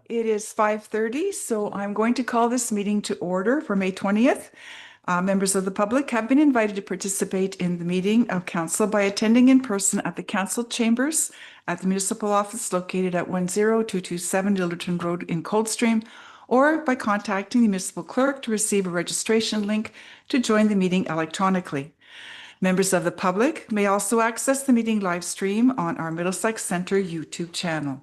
It is 5:30, so I'm going to call this meeting to order for May 20th. Members of the public have been invited to participate in the meeting of council by attending in person at the council chambers at the municipal office located at 10227 Dillerton Road in Coldstream, or by contacting the municipal clerk to receive a registration link to join the meeting electronically. Members of the public may also access the meeting live stream on our Middlesex Centre YouTube channel.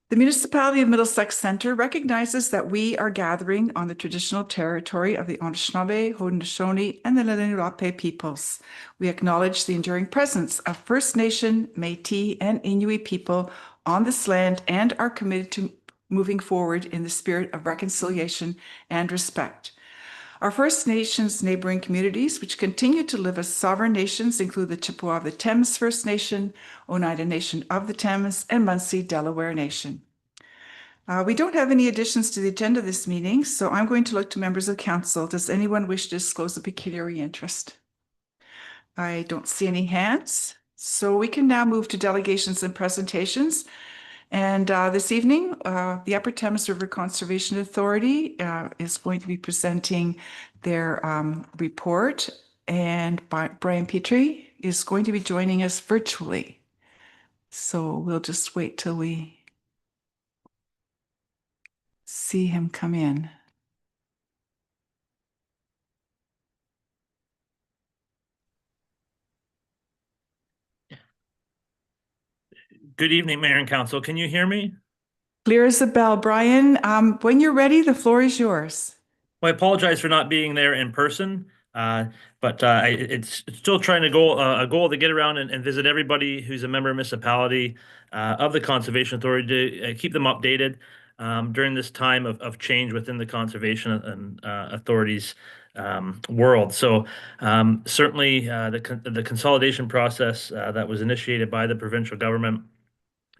The municipality of Middlesex Centre recognizes that we are gathering on the traditional territory of the Anishinaabe, Haudenosaunee, and the Lenape peoples. We acknowledge the enduring presence of First Nation, Métis, and Inuit people on this land and are committed to moving forward in the spirit of reconciliation and respect. Our First Nations neighboring communities, which continue to live as sovereign nations, include the Chippewa of the Thames First Nation, Oneida Nation of the Thames, and Munsee Delaware Nation. We don't have any additions to the agenda this meeting, so I'm going to look to members of council. Does anyone wish to disclose a pecuniary interest? I don't see any hands, so we can now move to delegations and presentations. And this evening, the Upper Thames River Conservation Authority is going to be presenting their report, and Brian Petrie is going to be joining us virtually. So we'll just wait till we see him come in. Good evening, Mayor and Council. Can you hear me? Clear as a bell. Brian, when you're ready, the floor is yours. Well, I apologize for not being there in person, but it's still trying to a goal to get around and visit everybody who's a member of municipality of the Conservation Authority to keep them updated during this time of change within the conservation and authorities world. So certainly the consolidation process that was initiated by the provincial government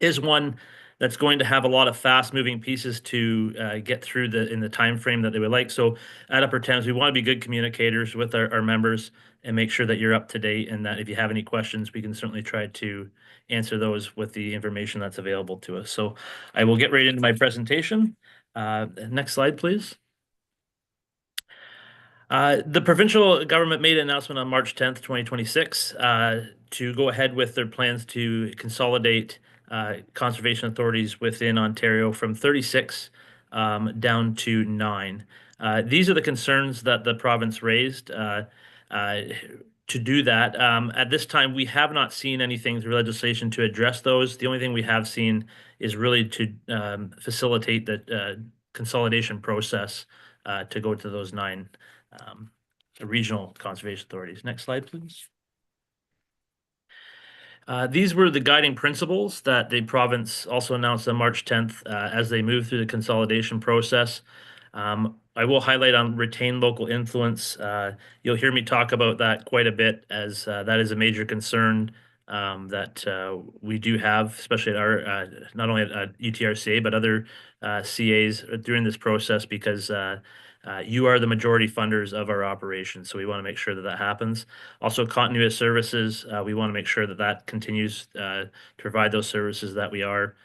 is one that's going to have a lot of fast moving pieces to get through in the time frame that they would like. So at Upper Thames, we want to be good communicators with our members and make sure that you're up to date, and that if you have any questions, we can certainly try to answer those with the information that's available to us. So I will get right into my presentation. Next slide, please. The provincial government made an announcement on March 10th, 2026, to go ahead with their plans to consolidate conservation authorities within Ontario from 36 down to 9. These are the concerns that the province raised to do that. At this time, we have not seen anything through legislation to address those. The only thing we have seen is really to facilitate the consolidation process to go to those 9 regional conservation authorities. Next slide, please. These were the guiding principles that the province also announced on March 10th as they move through the consolidation process. I will highlight on retain local influence. You'll hear me talk about that quite a bit, as that is a major concern that we do have, especially at our not only at UTRCA but other CAs during this process, because you are the majority funders of our operations, so we want to make sure that that happens. Also, continuity of services, we want to make sure that that continues to provide those services that we are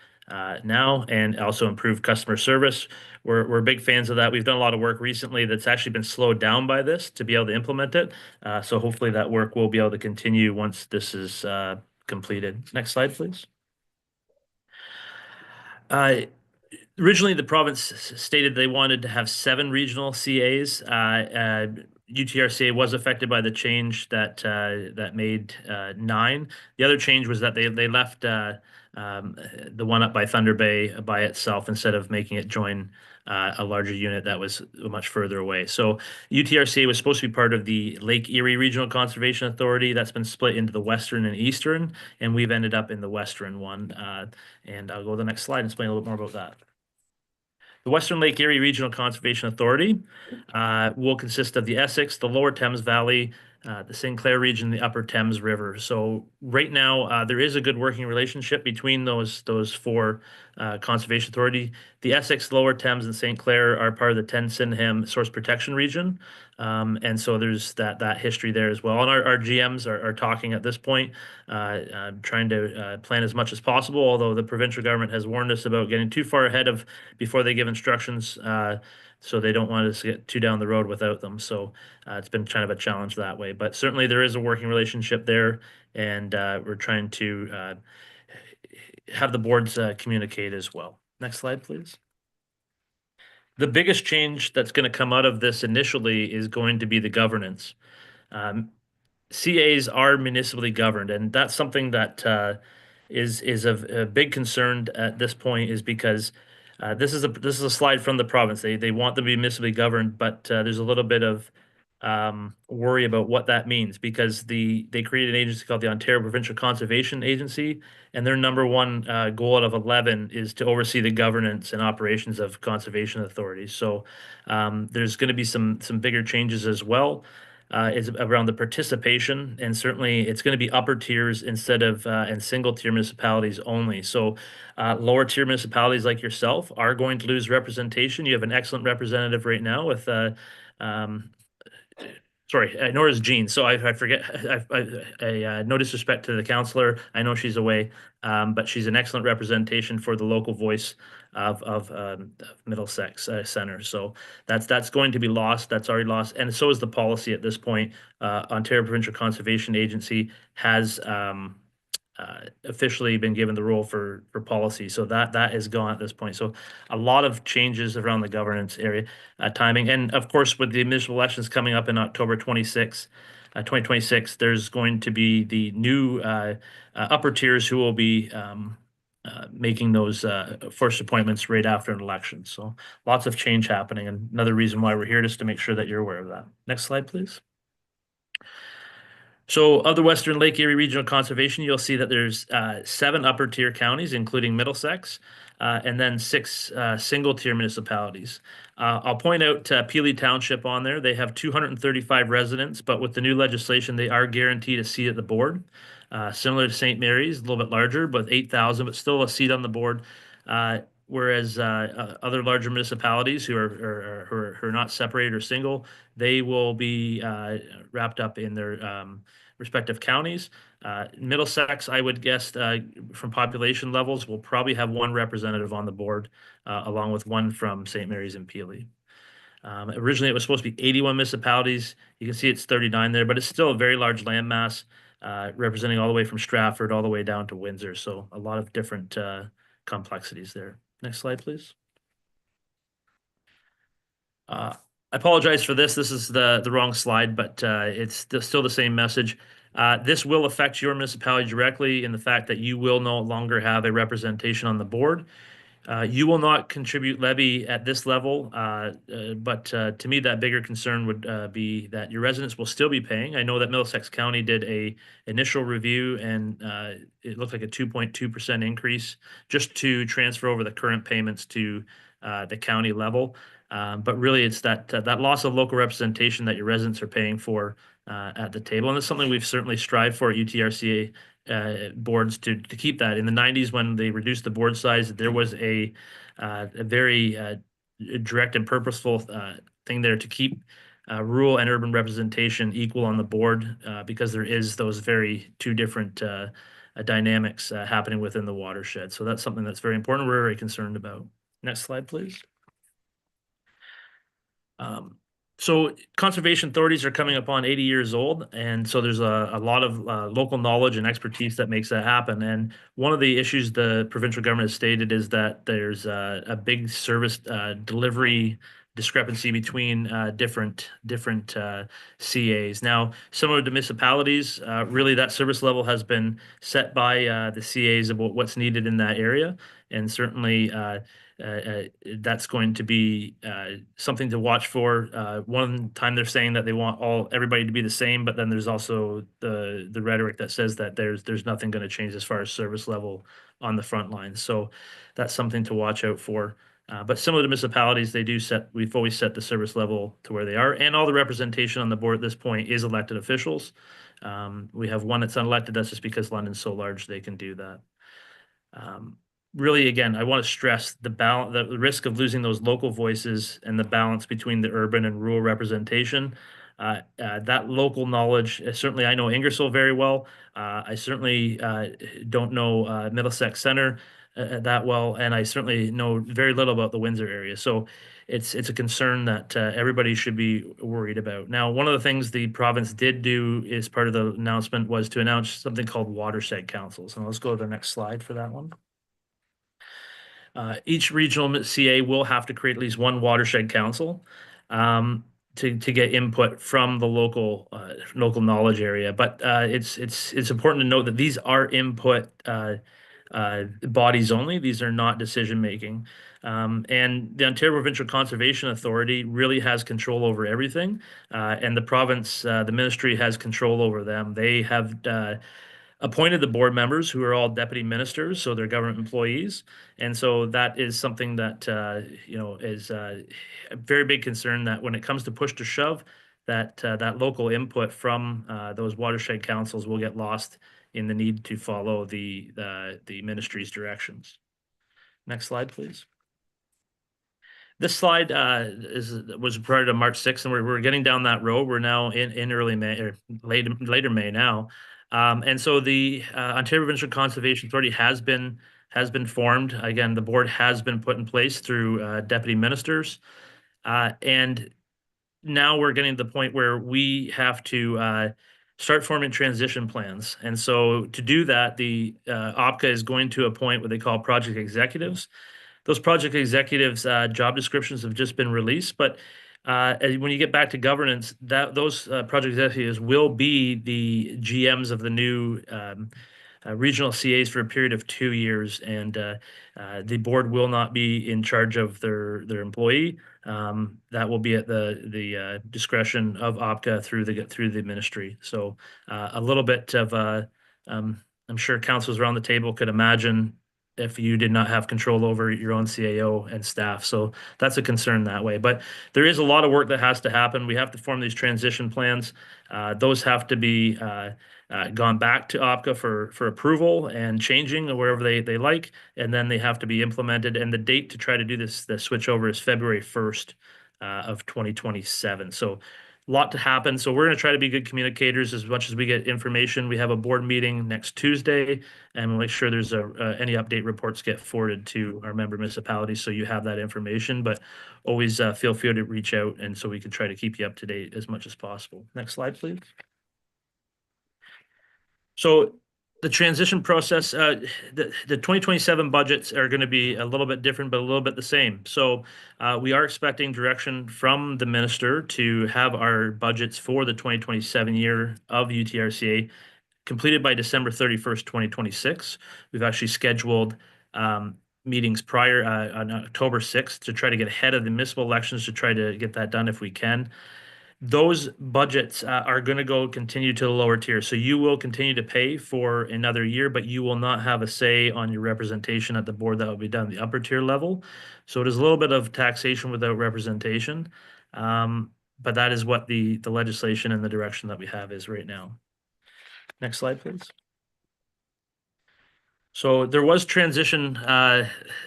now, and also improve customer service. We're big fans of that. We've done a lot of work recently that's actually been slowed down by this to be able to implement it. So hopefully that work will be able to continue once this is completed. Next slide, please. Originally, the province stated they wanted to have 7 regional CAs. UTRCA was affected by the change that made 9. The other change was that they left the one up by Thunder Bay by itself instead of making it join a larger unit that was much further away. So UTRCA was supposed to be part of the Lake Erie Regional Conservation Authority. That's been split into the Western and Eastern, and we've ended up in the Western one. And I'll go to the next slide and explain a little bit more about that. The Western Lake Erie Regional Conservation Authority will consist of the Essex, the Lower Thames Valley, the St. Clair region, the Upper Thames River. So right now, there is a good working relationship between those 4 conservation authority. The Essex, Lower Thames, and St. Clair are part of the 10 Sydenham Source Protection Region. And so there's that history there as well. And our GMs are talking at this point, trying to plan as much as possible. Although the provincial government has warned us about getting too far ahead of before they give instructions, so they don't want us to get too down the road without them. So it's been kind of a challenge that way. But certainly there is a working relationship there, and we're trying to have the boards communicate as well. Next slide, please. The biggest change that's going to come out of this initially is going to be the governance. Um, CAs are municipally governed, and that's something that is of a big concern at this point, is because this is a slide from the province. They want them to be municipally governed, but there's a little bit of worry about what that means, because they created an agency called the Ontario Provincial Conservation Agency, and their number one goal out of 11 is to oversee the governance and operations of conservation authorities. So there's going to be some bigger changes as well. Is around the participation, and certainly it's going to be upper tiers instead of and single tier municipalities only. So lower tier municipalities like yourself are going to lose representation. You have an excellent representative right now with um, sorry, nor is Jean. So I forget. No disrespect to the counselor. I know she's away, but she's an excellent representation for the local voice of Middlesex Center. So that's going to be lost. That's already lost, and so is the policy at this point. Ontario Provincial Conservation Agency has officially been given the role for policy. So that is gone at this point. So a lot of changes around the governance area, timing, and of course with the municipal elections coming up in October 2026, there's going to be the new upper tiers who will be making those first appointments right after an election. So lots of change happening, and another reason why we're here, just to make sure that you're aware of that. Next slide, please. So of the Western Lake Erie Regional Conservation, you'll see that there's 7 upper tier counties, including Middlesex, and then 6 single tier municipalities. I'll point out Peely Township on there. They have 235 residents, but with the new legislation, they are guaranteed a seat at the board. Similar to St. Mary's, a little bit larger, but 8,000, but still a seat on the board. Whereas other larger municipalities who are not separated or single, they will be wrapped up in their respective counties. Middlesex, I would guess, from population levels, will probably have 1 representative on the board, along with 1 from St. Mary's and Peely. Originally, it was supposed to be 81 municipalities. You can see it's 39 there, but it's still a very large landmass, representing all the way from Stratford all the way down to Windsor. So a lot of different complexities there. Next slide, please. I apologize for this. This is the wrong slide, but it's still the same message. This will affect your municipality directly in the fact that you will no longer have a representation on the board. You will not contribute levy at this level, but to me, that bigger concern would be that your residents will still be paying. I know that Middlesex County did a initial review, and it looked like a 2.2% increase just to transfer over the current payments to the county level. But really, it's that loss of local representation that your residents are paying for at the table, and it's something we've certainly strived for at UTRCA boards to keep that. In the 90s, when they reduced the board size, there was a very direct and purposeful thing there to keep rural and urban representation equal on the board, because there is those very 2 different dynamics happening within the watershed. So that's something that's very important. We're very concerned about. Next slide, please. So conservation authorities are coming upon 80 years old, and so there's a lot of local knowledge and expertise that makes that happen. And one of the issues the provincial government has stated is that there's a big service delivery discrepancy between different CAs. Now, similar to municipalities, really that service level has been set by the CAs about what's needed in that area, and certainly that's going to be something to watch for. One time they're saying that they want everybody to be the same, but then there's also the rhetoric that says that there's nothing going to change as far as service level on the front lines. So that's something to watch out for. But similar to municipalities, we've always set the service level to where they are, and all the representation on the board at this point is elected officials. We have 1 that's unelected. That's just because London's so large they can do that. really, again, I want to stress the balance, the risk of losing those local voices and the balance between the urban and rural representation. That local knowledge, certainly I know Ingersoll very well. I certainly don't know Middlesex Center that well, and I certainly know very little about the Windsor area. So it's a concern that everybody should be worried about. Now, one of the things the province did do as part of the announcement was to announce something called watershed councils. And let's go to the next slide for that one. Each regional CA will have to create at least one watershed council to get input from the local knowledge area. But it's important to note that these are input bodies only. These are not decision making. And the Ontario Provincial Conservation Authority really has control over everything, and the province, the ministry has control over them. They have appointed the board members who are all deputy ministers, so they're government employees. And so that is something that, is a very big concern that when it comes to push to shove, that local input from those watershed councils will get lost in the need to follow the ministry's directions. Next slide, please. This slide was prior to March 6th, and we're getting down that road. We're now in early May or later May now. And so the Ontario Provincial Conservation Authority has been formed. Again, the board has been put in place through deputy ministers. And now we're getting to the point where we have to start forming transition plans. And so to do that, the OPCA is going to appoint what they call project executives. Those project executives' job descriptions have just been released, but when you get back to governance, those project executives will be the GMs of the new regional CAs for a period of 2 years, and the board will not be in charge of their employee. That will be at the discretion of OPCA through the ministry. So a little bit of I'm sure councils around the table could imagine if you did not have control over your own CAO and staff. So that's a concern that way. But there is a lot of work that has to happen. We have to form these transition plans. Those have to be gone back to OPCA for approval and changing wherever they like, and then they have to be implemented. And the date to try to do the switch over is February 1st of 2027. So a lot to happen. So we're going to try to be good communicators as much as we get information. We have a board meeting next Tuesday, and we'll make sure there's any update reports get forwarded to our member municipalities so you have that information. But always feel free to reach out, and so we can try to keep you up to date as much as possible. Next slide, please. So the transition process, the 2027 budgets are going to be a little bit different, but a little bit the same. So we are expecting direction from the minister to have our budgets for the 2027 year of UTRCA completed by December 31st, 2026. We've actually scheduled meetings prior on October 6th to try to get ahead of the municipal elections to try to get that done if we can. Those budgets are going to continue to the lower tier. So you will continue to pay for another year, but you will not have a say on your representation at the board. That will be done at the upper tier level. So it is a little bit of taxation without representation. But that is what the legislation and the direction that we have is right now. Next slide, please. So there was transition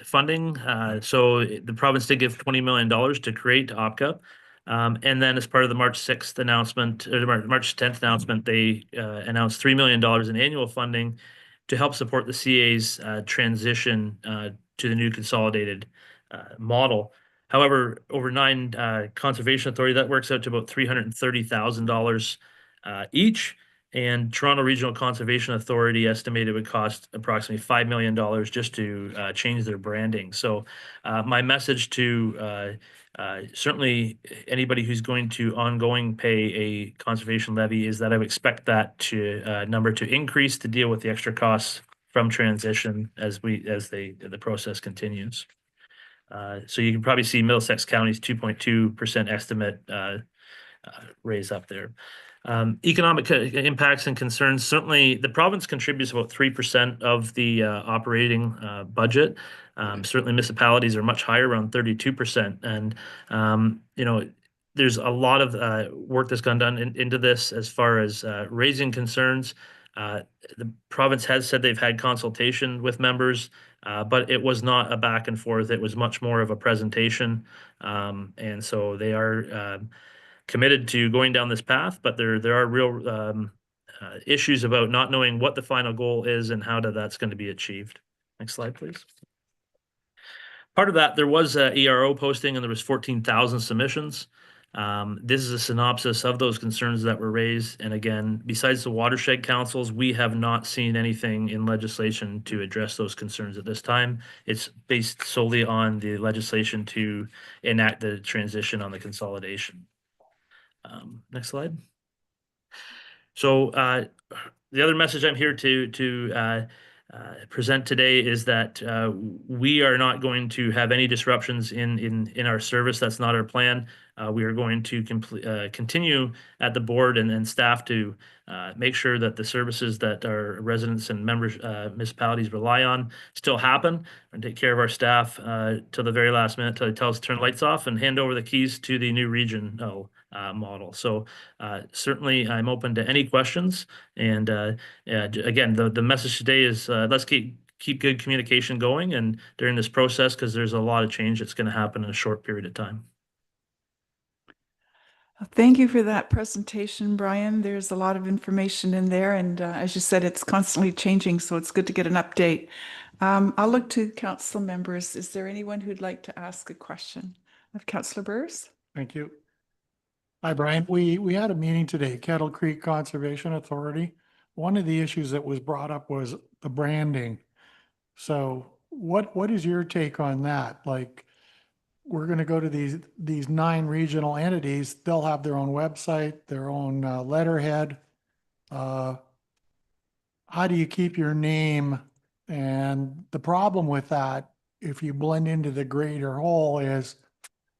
funding. So the province did give $20 million to create OPCA. And then as part of the March 6th announcement, or March 10th announcement, they announced $3 million in annual funding to help support the CA's transition to the new consolidated model. However, over 9 conservation authority, that works out to about $330,000 each. And Toronto Regional Conservation Authority estimated it would cost approximately $5 million just to change their branding. So my message to certainly anybody who's going to ongoing pay a conservation levy is that I would expect that number to increase to deal with the extra costs from transition as the process continues. So you can probably see Middlesex County's 2.2% estimate raise up there. Economic impacts and concerns. Certainly, the province contributes about 3% of the operating budget. Certainly, municipalities are much higher, around 32%. And there's a lot of work that's gone done into this as far as raising concerns. The province has said they've had consultation with members. but it was not a back and forth. It was much more of a presentation. And so they are committed to going down this path, but there are real issues about not knowing what the final goal is and how that's going to be achieved. Next slide, please. Part of that, there was a ERO posting and there was 14,000 submissions. This is a synopsis of those concerns that were raised. And again, besides the watershed councils, we have not seen anything in legislation to address those concerns at this time. It's based solely on the legislation to enact the transition on the consolidation. Next slide. So the other message I'm here to present today is that we are not going to have any disruptions in our service. That's not our plan. We are going to continue at the board and staff to make sure that the services that our residents and members municipalities rely on still happen, and take care of our staff till the very last minute, till they tell us to turn lights off and hand over the keys to the new regional model. So certainly I'm open to any questions. And again, the message today is let's keep good communication going and during this process, because there's a lot of change that's going to happen in a short period of time. Thank you for that presentation, Brian. There's a lot of information in there, and as you said, it's constantly changing, so it's good to get an update. I'll look to council members. Is there anyone who'd like to ask a question of Councillor Burrs? Thank you. Hi, Brian. We had a meeting today, Kettle Creek Conservation Authority. One of the issues that was brought up was the branding. So what is your take on that? Like, we're going to go to these 9 regional entities. They'll have their own website, their own letterhead. How do you keep your name? And the problem with that, if you blend into the greater whole, is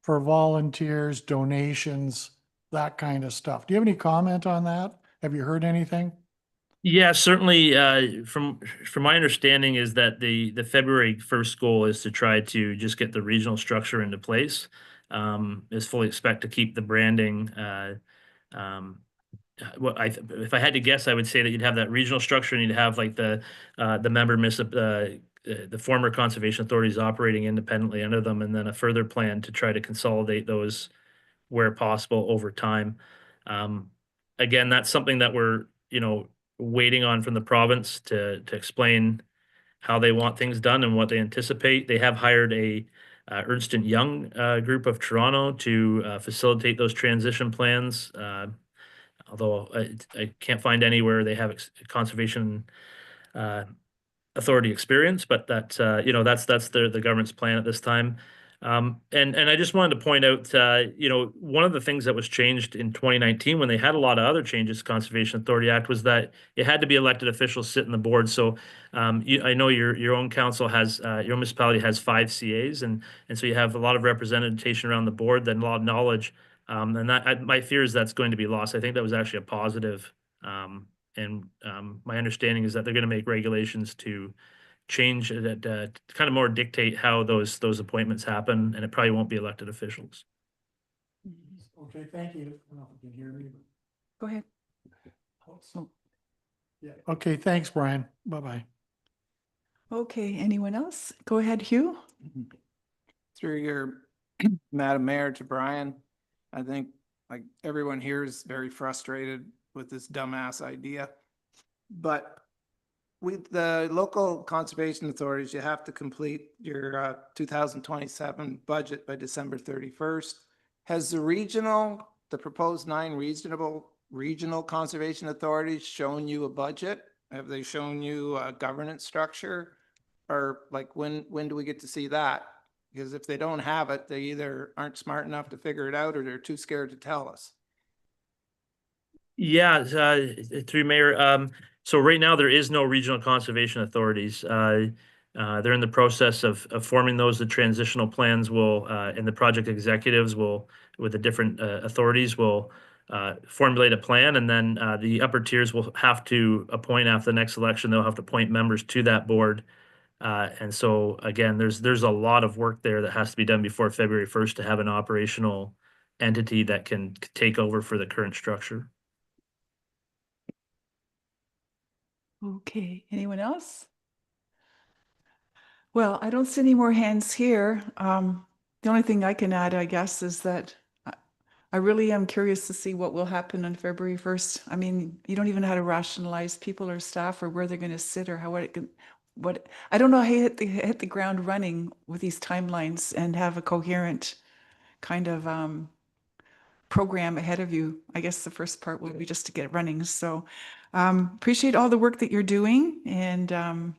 for volunteers, donations, that kind of stuff. Do you have any comment on that? Have you heard anything? Yeah, certainly. From my understanding is that the February 1st goal is to try to just get the regional structure into place. Is fully expect to keep the branding. If I had to guess, I would say that you'd have that regional structure and you'd have like the former conservation authorities operating independently under them, and then a further plan to try to consolidate those where possible over time. Again, that's something that we're waiting on from the province to explain how they want things done and what they anticipate. They have hired a Ernst & Young group of Toronto to facilitate those transition plans. Although I can't find anywhere they have conservation authority experience, but that's the government's plan at this time. And I just wanted to point out, one of the things that was changed in 2019 when they had a lot of other changes to Conservation Authority Act was that it had to be elected officials sit in the board. So I know your own council has your municipality has 5 CAs, and so you have a lot of representation around the board, then a lot of knowledge. And my fear is that's going to be lost. I think that was actually a positive. My understanding is that they're going to make regulations to change that kind of more dictate how those appointments happen, and it probably won't be elected officials. Okay, thank you. I don't know if you can hear me. Go ahead. Yeah. Okay, thanks, Brian. Bye-bye. Okay, anyone else? Go ahead, Hugh. Through your Madam Mayor to Brian, I think like everyone here is very frustrated with this dumbass idea. But with the local conservation authorities, you have to complete your 2027 budget by December 31st. Has the proposed 9 regional conservation authorities shown you a budget? Have they shown you a governance structure? Or like when do we get to see that? Because if they don't have it, they either aren't smart enough to figure it out or they're too scared to tell us. Yeah, through Mayor. So right now there is no regional conservation authorities. They're in the process of forming those. The transitional plans will, and the project executives will, with the different authorities, will formulate a plan, and then the upper tiers will have to appoint after the next election. They'll have to appoint members to that board. And so again, there's a lot of work there that has to be done before February 1st to have an operational entity that can take over for the current structure. Okay, anyone else? Well, I don't see any more hands here. The only thing I can add, I guess, is that I really am curious to see what will happen on February 1st. I mean, you don't even know how to rationalize people or staff or where they're going to sit or how it can, what, I don't know how you hit the ground running with these timelines and have a coherent kind of program ahead of you. I guess the first part will be just to get it running. So appreciate all the work that you're doing and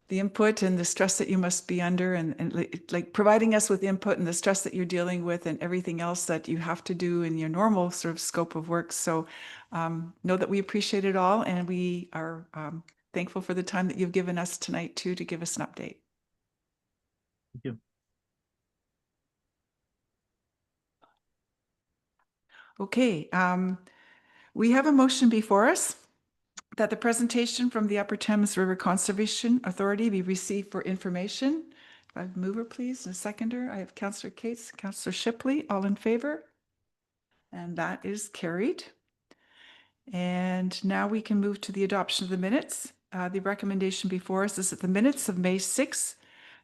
the input and the stress that you must be under and like providing us with input and the stress that you're dealing with and everything else that you have to do in your normal sort of scope of work. So know that we appreciate it all and we are thankful for the time that you've given us tonight too to give us an update. Thank you. Okay, we have a motion before us that the presentation from the Upper Thames River Conservation Authority be received for information. I have a mover, please, and a seconder. I have Councillor Cates, Councillor Shipley, all in favor? And that is carried. And now we can move to the adoption of the minutes. The recommendation before us is that the minutes of May 6,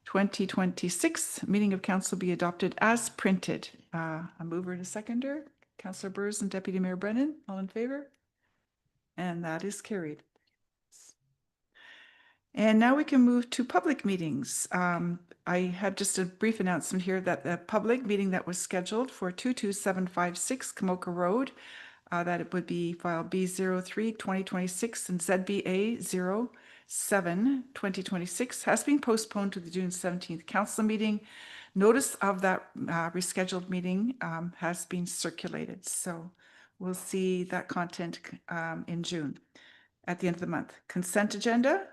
2026, meeting of council be adopted as printed. A mover and a seconder, Councillor Burrs and Deputy Mayor Brennan, all in favor? And that is carried. And now we can move to public meetings. I have just a brief announcement here that the public meeting that was scheduled for 22756 Kamoka Road, that it would be file B03 2026 and ZBA 07 2026 has been postponed to the June 17th council meeting. Notice of that rescheduled meeting has been circulated. So we'll see that content in June at the end of the month. Consent agenda.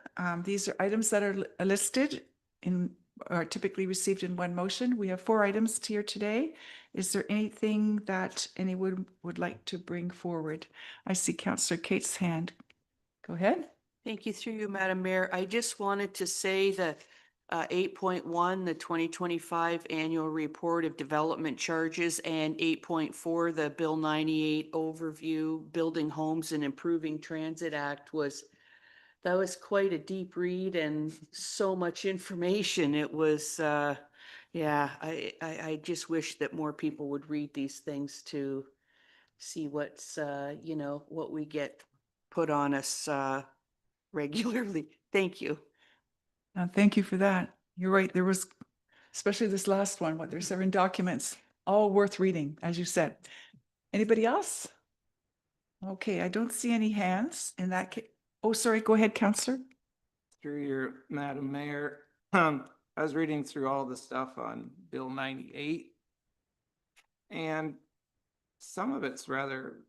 These are items that are listed in, are typically received in one motion. We have 4 items here today. Is there anything that anyone would like to bring forward? I see Councillor Cates' hand. Go ahead. Thank you through you, Madam Mayor. I just wanted to say that 8.1, the 2025 annual report of development charges, and 8.4, the Bill 98 overview, building homes and improving transit act that was quite a deep read and so much information. It was, yeah, I just wish that more people would read these things to see what's, you know, what we get put on us regularly. Thank you. Thank you for that. You're right. There was, especially this last one, what, there's 7 documents, all worth reading, as you said. Anybody else? Okay, I don't see any hands in that case. Oh, sorry. Go ahead, Councillor. Through your Madam Mayor, I was reading through all the stuff on Bill 98. And some of it's rather,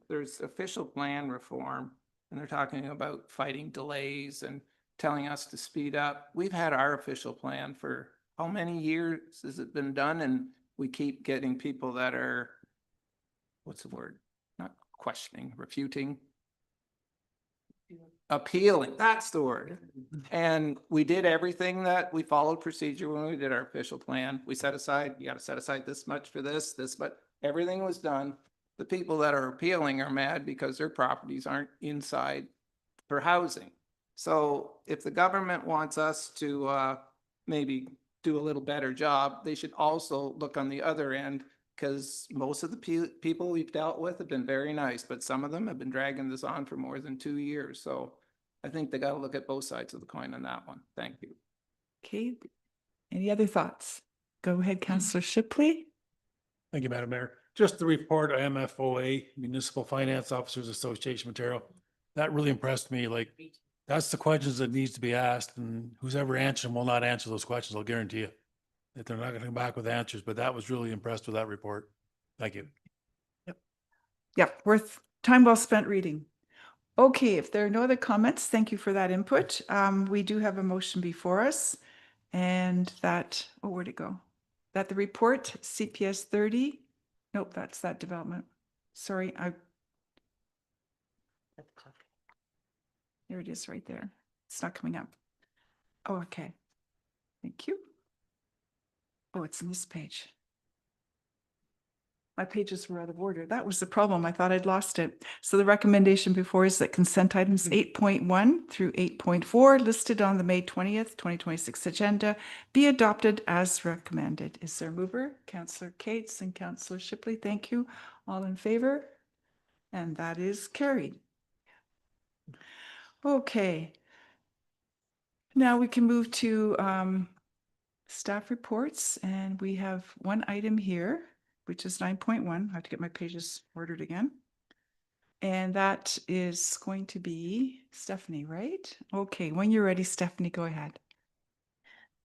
there's official plan reform, and they're talking about fighting delays and telling us to speed up. We've had our official plan for how many years has it been done? And we keep getting people that are, what's the word? Not questioning, refuting. Appealing, that's the word. And we did everything that we followed procedure when we did our official plan. We set aside, you gotta set aside this much for this, but everything was done. The people that are appealing are mad because their properties aren't inside for housing. So if the government wants us to maybe do a little better job, they should also look on the other end, because most of the people we've dealt with have been very nice, but some of them have been dragging this on for more than 2 years. So I think they got to look at both sides of the coin on that one. Thank you. Okay. Any other thoughts? Go ahead, Councillor Shipley. Thank you, Madam Mayor. Just the report, MFOA, Municipal Finance Officers Association material. That really impressed me. Like, that's the questions that needs to be asked, and who's ever answered them will not answer those questions. I'll guarantee you that they're not going to come back with answers, but that was really impressed with that report. Thank you. Yep, worth time well spent reading. Okay, if there are no other comments, thank you for that input. We do have a motion before us, and that, oh, where'd it go? That the report CPS 30, nope, that's that development. Sorry, there it is right there. It's not coming up. Oh, okay. Thank you. Oh, it's in this page. My pages were out of order. That was the problem. I thought I'd lost it. So the recommendation before is that consent items 8.1 through 8.4 listed on the May 20th, 2026 agenda be adopted as recommended. Is there a mover? Councillor Cates and Councillor Shipley. Thank you. All in favor? And that is carried. Okay. Now we can move to staff reports, and we have one item here, which is 9.1. I have to get my pages ordered again. And that is going to be Stephanie, right? Okay, when you're ready, Stephanie, go ahead.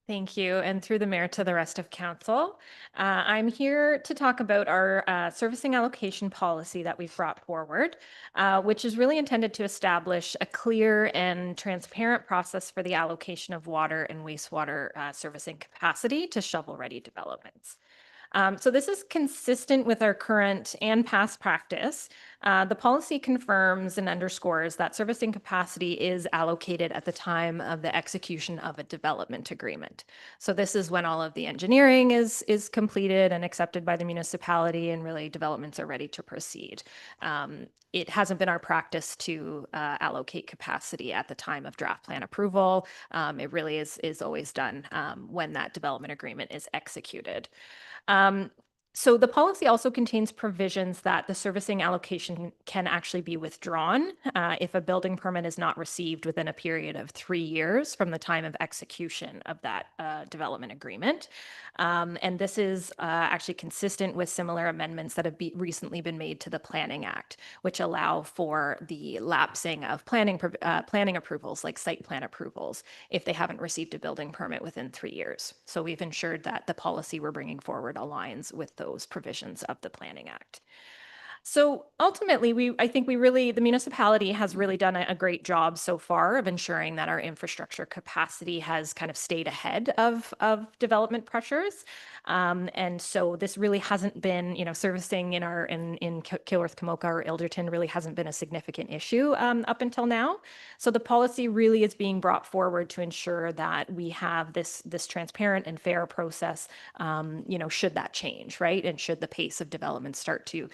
Thank you. And through the mayor to the rest of council, I'm here to talk about our servicing allocation policy that we've brought forward, which is really intended to establish a clear and transparent process for the allocation of water and wastewater servicing capacity to shovel-ready developments. So this is consistent with our current and past practice. The policy confirms and underscores that servicing capacity is allocated at the time of the execution of a development agreement. So this is when all of the engineering is completed and accepted by the municipality, and really developments are ready to proceed. It hasn't been our practice to allocate capacity at the time of draft plan approval. It really is always done when that development agreement is executed. So the policy also contains provisions that the servicing allocation can actually be withdrawn if a building permit is not received within a period of 3 years from the time of execution of that development agreement. And this is actually consistent with similar amendments that have recently been made to the Planning Act, which allow for the lapsing of planning approvals, like site plan approvals, if they haven't received a building permit within 3 years. So we've ensured that the policy we're bringing forward aligns with those provisions of the Planning Act. So ultimately, I think the municipality has really done a great job so far of ensuring that our infrastructure capacity has kind of stayed ahead of development pressures. And so this really hasn't been, servicing in Kilworth, Kamoka, or Ilderton really hasn't been a significant issue up until now. So the policy really is being brought forward to ensure that we have this transparent and fair process, should that change, right? And should the pace of development start to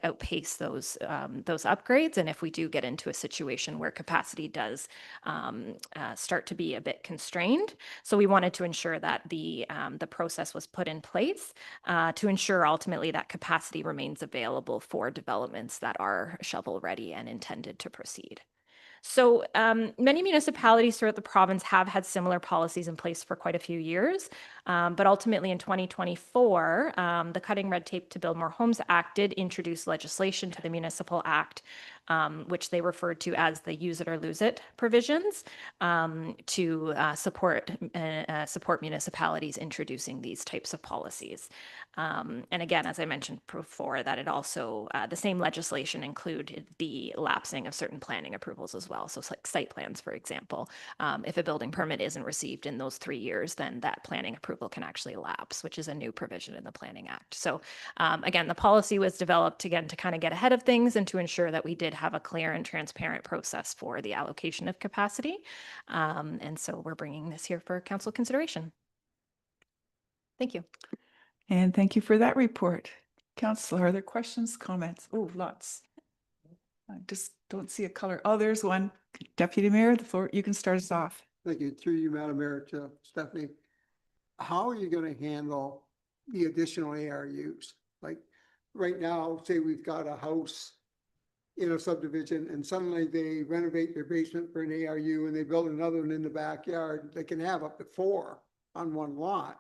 outpace those upgrades. And if we do get into a situation where capacity does start to be a bit constrained. So we wanted to ensure that the process was put in place to ensure ultimately that capacity remains available for developments that are shovel ready and intended to proceed. So many municipalities throughout the province have had similar policies in place for quite a few years. But ultimately in 2024, the Cutting Red Tape to Build More Homes Act did introduce legislation to the Municipal Act, which they referred to as the use it or lose it provisions, to support municipalities introducing these types of policies. And again, as I mentioned before, that it also, the same legislation included the lapsing of certain planning approvals as well. So it's like site plans, for example. If a building permit isn't received in those 3 years, then that planning approval can actually lapse, which is a new provision in the Planning Act. So again, the policy was developed again to kind of get ahead of things and to ensure that we did have a clear and transparent process for the allocation of capacity. And so we're bringing this here for council consideration. Thank you. And thank you for that report. Councillor, are there questions, comments? Oh, lots. I just don't see a color. Oh, there's one. Deputy Mayor, the floor, you can start us off. Thank you. Through you, Madam Mayor, to Stephanie. How are you going to handle the additional ARUs? Like right now, say we've got a house in a subdivision and suddenly they renovate their basement for an ARU and they build another one in the backyard. They can have up to 4 on one lot.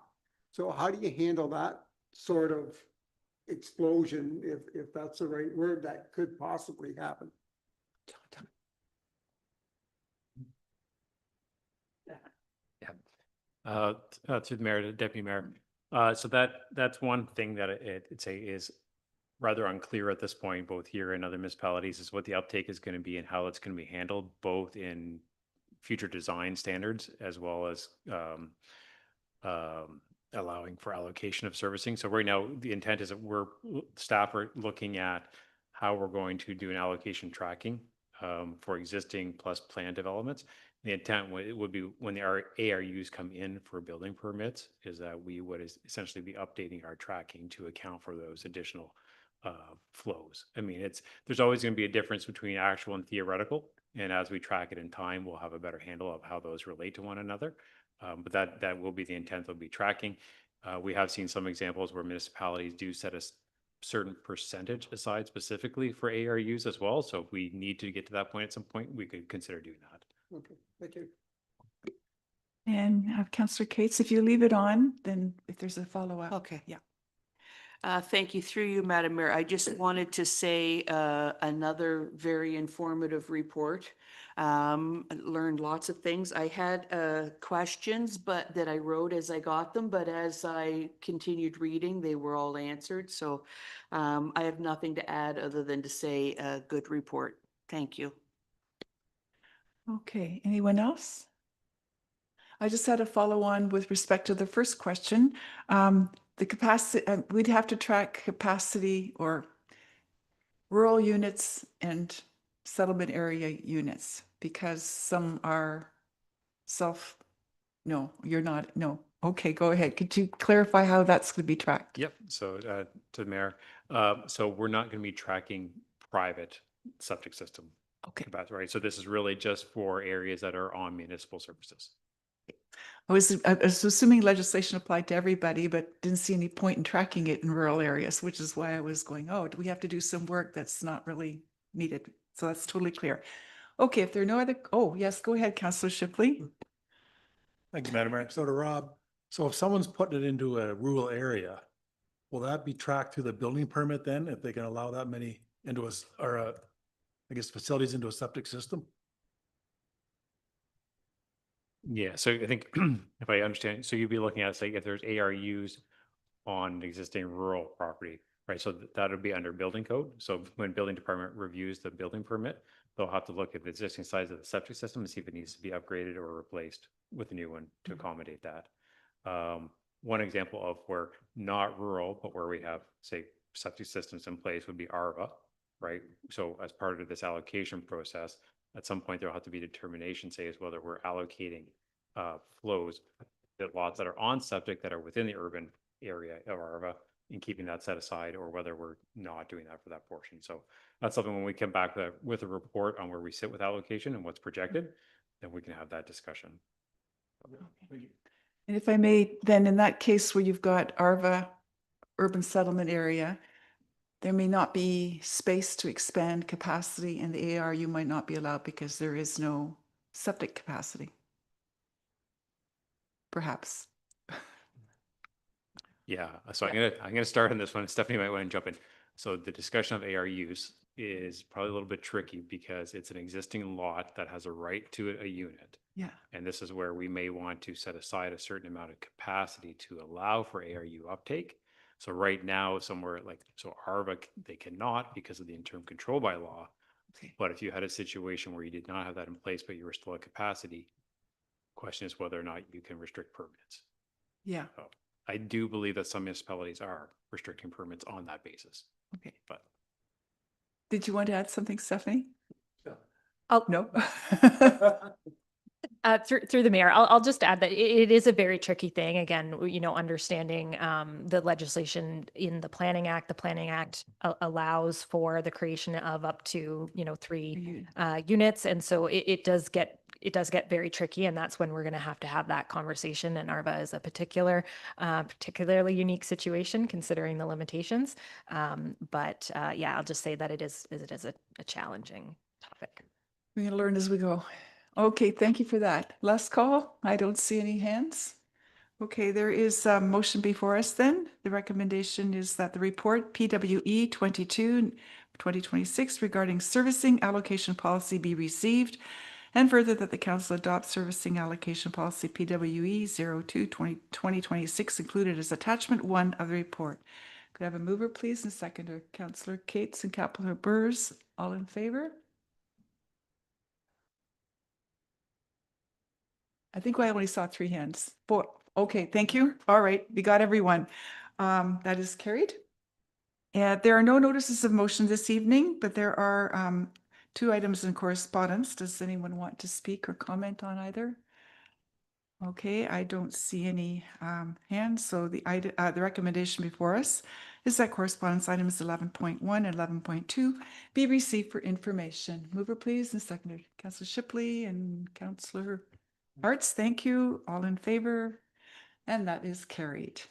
So how do you handle that sort of explosion, if that's the right word, that could possibly happen? To the mayor, to the deputy mayor. So that's one thing that is rather unclear at this point, both here and other municipalities, is what the uptake is going to be and how it's going to be handled, both in future design standards as well as allowing for allocation of servicing. So right now, the intent is that staff are looking at how we're going to do an allocation tracking for existing plus planned developments. The intent would be when the ARUs come in for building permits is that we would essentially be updating our tracking to account for those additional flows. I mean, there's always going to be a difference between actual and theoretical. And as we track it in time, we'll have a better handle of how those relate to one another. But that will be the intent of be tracking. We have seen some examples where municipalities do set a certain percentage aside specifically for ARUs as well. So if we need to get to that point at some point, we could consider doing that. Okay, thank you. And Councillor Cates, if you leave it on, then if there's a follow-up. Okay. Yeah. Thank you. Through you, Madam Mayor. I just wanted to say another very informative report. I learned lots of things. I had questions, but that I wrote as I got them, but as I continued reading, they were all answered. So I have nothing to add other than to say a good report. Thank you. Okay, anyone else? I just had a follow-on with respect to the first question. The capacity, we'd have to track capacity or rural units and settlement area units because some are no, you're not, no. Okay, go ahead. Could you clarify how that's going to be tracked? Yep. So to the mayor, so we're not going to be tracking private septic system Okay. capacity, right? So this is really just for areas that are on municipal services. I was assuming legislation applied to everybody, but didn't see any point in tracking it in rural areas, which is why I was going, oh, do we have to do some work that's not really needed? So that's totally clear. Okay, if there are no other, oh, yes, go ahead, Councillor Shipley. Thank you, Madam Mayor. So to Rob, so if someone's putting it into a rural area, will that be tracked through the building permit then, if they can allow that many into I guess, facilities into a septic system? Yeah. So I think if I understand, so you'd be looking at, say, if there's ARUs on existing rural property, right? So that would be under building code. So when building department reviews the building permit, they'll have to look at the existing size of the septic system and see if it needs to be upgraded or replaced with a new one to accommodate that. One example of where not rural, but where we have, say, septic systems in place would be ARVA, right? So as part of this allocation process, at some point there'll have to be determination, say, as whether we're allocating flows that lots that are on septic that are within the urban area of ARVA and keeping that set aside, or whether we're not doing that for that portion. So that's something when we come back with a report on where we sit with allocation and what's projected, then we can have that discussion. And if I may, then in that case where you've got ARVA, urban settlement area, there may not be space to expand capacity and the ARU might not be allowed because there is no septic capacity. Perhaps. Yeah, so I'm gonna start on this one. Stephanie might want to jump in. So the discussion of ARUs is probably a little bit tricky because it's an existing lot that has a right to a unit. Yeah. And this is where we may want to set aside a certain amount of capacity to allow for ARU uptake. So right now, somewhere like, so ARVA, they cannot because of the interim control bylaw. Okay. But if you had a situation where you did not have that in place, but you were still at capacity, question is whether or not you can restrict permits. Yeah. So I do believe that some municipalities are restricting permits on that basis, Okay. but Did you want to add something, Stephanie? I'll- No. Through the mayor, I'll just add that it is a very tricky thing. Again, understanding the legislation in the Planning Act. The Planning Act allows for the creation of up to 3 units, and so it does get very tricky, and that's when we're going to have that conversation. And ARVA is a particularly unique situation considering the limitations. But yeah, I'll just say that it is a challenging topic. We're going to learn as we go. Okay, thank you for that. Last call. I don't see any hands. Okay, there is a motion before us then. The recommendation is that the report PWE 22/2026 regarding servicing allocation policy be received, and further that the council adopt servicing allocation policy PWE 02/2026 included as attachment 1 of the report. Could I have a mover, please, and seconder? Councillor Cates and Councillor Burrs, all in favor? I think I only saw 3 hands. 4. Okay, thank you. All right, we got everyone. That is carried. And there are no notices of motion this evening, but there are Two items in correspondence. Does anyone want to speak or comment on either? Okay, I don't see any hands, so the recommendation before us is that correspondence items 11.1 and 11.2 be received for information. Mover, please, and seconder, Councillor Shipley and Councillor Arts, thank you. All in favor? And that is carried.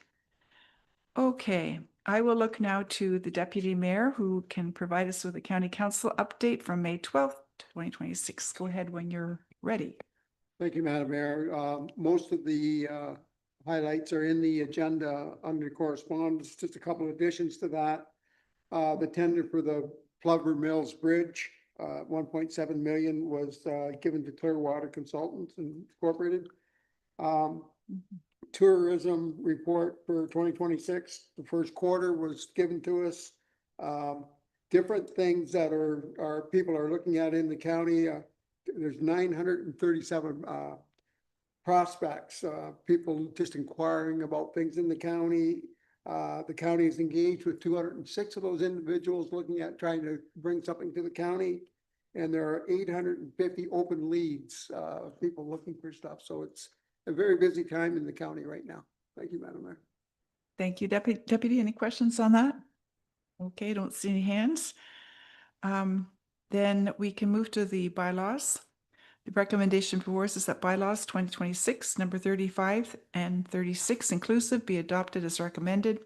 Okay, I will look now to the Deputy Mayor who can provide us with a County Council update from May 12th, 2026. Go ahead when you're ready. Thank you, Madam Mayor. Most of the highlights are in the agenda under correspondence. Just a couple of additions to that. The tender for the Plover Mills Bridge, 1.7 million was given to Clearwater Consultants Incorporated. Tourism report for 2026, the first quarter was given to us. Different things that are people are looking at in the county. There's 937 prospects, people just inquiring about things in the county. The county is engaged with 206 of those individuals looking at trying to bring something to the county. And there are 850 open leads, people looking for stuff. So it's a very busy time in the county right now. Thank you, Madam Mayor. Thank you, Deputy. Any questions on that? Okay, don't see any hands. Then we can move to the bylaws. The recommendation for us is that bylaws 2026, number 35 and 36 inclusive be adopted as recommended.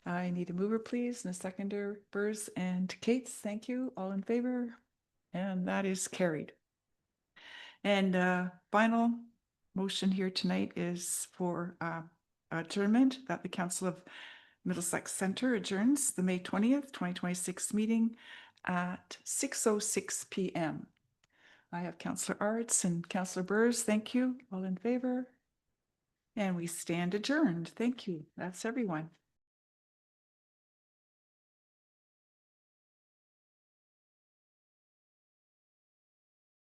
I need a mover, please, and a seconder, Burrs and Cates. Thank you. All in favor? And that is carried. And final motion here tonight is for adjournment that the Council of Middlesex Centre adjourns the May 20th, 2026 meeting at 6:06 p.m. I have Councillor Arts and Councillor Burrs. Thank you. All in favor? And we stand adjourned. Thank you. That's everyone.